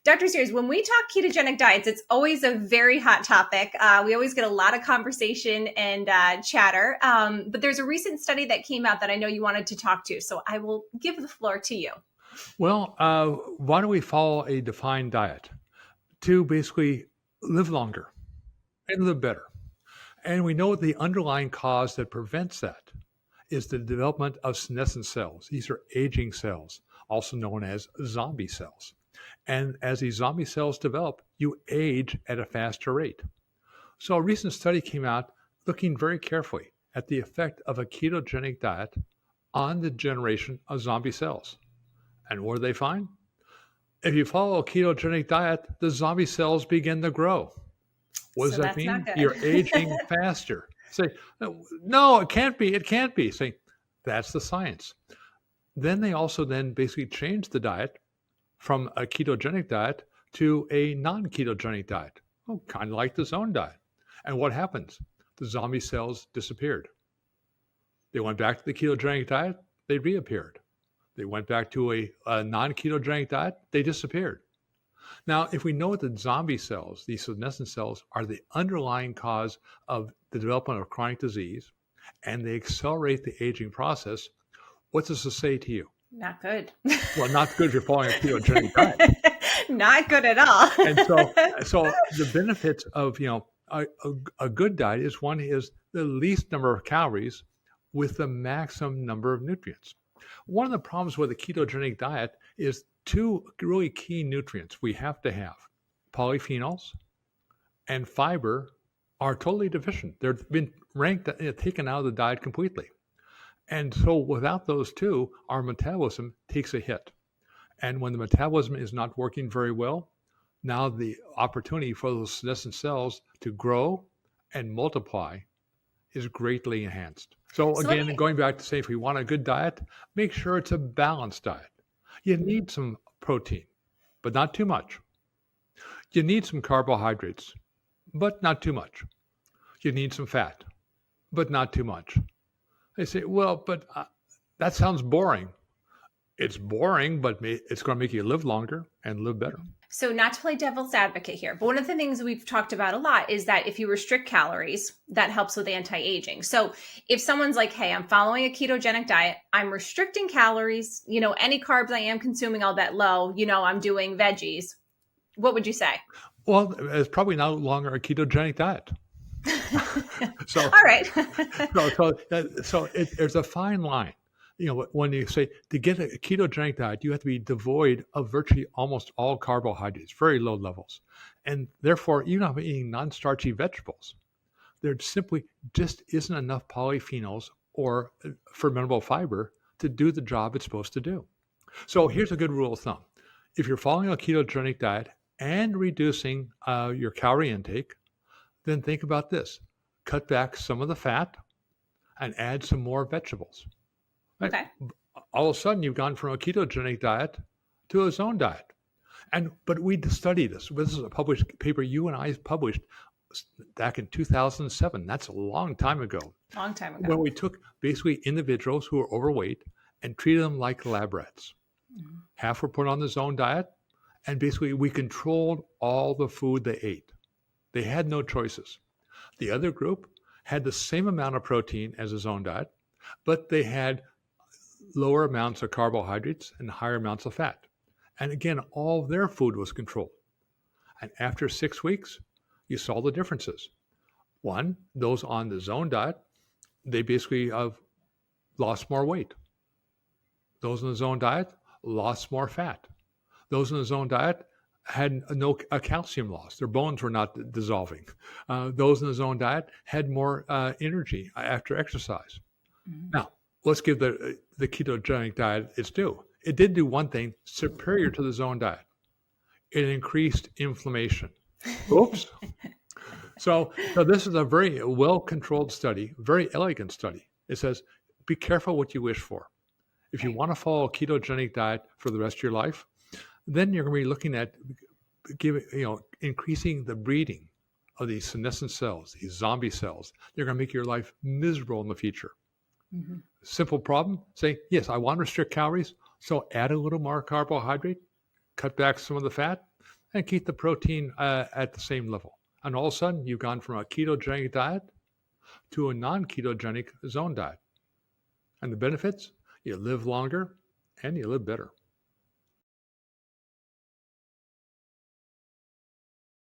Dr. Sears, when we talk ketogenic diets, it's always a very hot topic. We always get a lot of conversation and chatter. But there's a recent study that came out that I know you wanted to talk to. So I will give the floor to you. Well, why don't we follow a defined diet to basically live longer and live better? And we know the underlying cause that prevents that is the development of senescent cells. These are aging cells, also known as zombie cells. And as these zombie cells develop, you age at a faster rate. So a recent study came out looking very carefully at the effect of a ketogenic diet on the generation of zombie cells. And what do they find? If you follow a ketogenic diet, the zombie cells begin to grow. What does that mean? You're aging faster. Say, no, it can't be. It can't be. Say, that's the science. Then they also basically changed the diet from a ketogenic diet to a non-ketogenic diet. Oh, kind of like the zone diet. And what happens? The zombie cells disappeared. They went back to the ketogenic diet. They reappeared. They went back to a non-ketogenic diet. They disappeared. Now, if we know that zombie cells, these senescent cells, are the underlying cause of the development of chronic disease, and they accelerate the aging process, what does this say to you? Not good. Well, not good if you're following a ketogenic diet. Not good at all. And so the benefits of a good diet is the least number of calories with the maximum number of nutrients. One of the problems with a ketogenic diet is two really key nutrients we have to have. Polyphenols and fiber are totally deficient. They've been taken out of the diet completely. And so without those two, our metabolism takes a hit. And when the metabolism is not working very well, now the opportunity for those senescent cells to grow and multiply is greatly enhanced. So again, going back to say, if we want a good diet, make sure it's a balanced diet. You need some protein, but not too much. You need some carbohydrates, but not too much. You need some fat, but not too much. They say, well, but that sounds boring. It's boring, but it's going to make you live longer and live better. So not to play devil's advocate here, but one of the things we've talked about a lot is that if you restrict calories, that helps with anti-aging. So if someone's like, hey, I'm following a ketogenic diet, I'm restricting calories, any carbs I am consuming, I'll bet low, I'm doing veggies. What would you say? Well, it's probably no longer a ketogenic diet. So, all right. There's a fine line. When you say to get a ketogenic diet, you have to be devoid of virtually almost all carbohydrates, very low levels. And therefore, even if I'm eating non-starchy vegetables, there simply just isn't enough polyphenols or fermentable fiber to do the job it's supposed to do. So here's a good rule of thumb. If you're following a ketogenic diet and reducing your calorie intake, then think about this. Cut back some of the fat and add some more vegetables. Right? Okay. All of a sudden, you've gone from a ketogenic diet to a zone diet. But we studied this. This is a published paper you and I published back in 2007. That's a long time ago. Long time ago. When we took basically individuals who were overweight and treated them like lab rats. Mm-hmm. Half were put on the zone diet, and basically we controlled all the food they ate. They had no choices. The other group had the same amount of protein as a zone diet, but they had lower amounts of carbohydrates and higher amounts of fat. And again, all their food was controlled. And after 6 weeks, you saw the differences. One, those on the zone diet, they basically lost more weight. Those on the zone diet lost more fat. Those on the zone diet had a calcium loss. Their bones were not dissolving. Those in the zone diet had more energy after exercise. Mm-hmm. Now, let's give the ketogenic diet its due. It did do one thing superior to the zone diet. It increased inflammation. Oops. So this is a very well-controlled study, very elegant study. It says, be careful what you wish for. If you want to follow a ketogenic diet for the rest of your life, then you're going to be looking at increasing the breeding of these senescent cells, these zombie cells. They're going to make your life miserable in the future. Mm-hmm. Simple problem, say, yes, I want to restrict calories, so add a little more carbohydrate, cut back some of the fat, and keep the protein at the same level. And all of a sudden, you've gone from a ketogenic diet to a non-ketogenic zone diet. And the benefits, you live longer and you live better.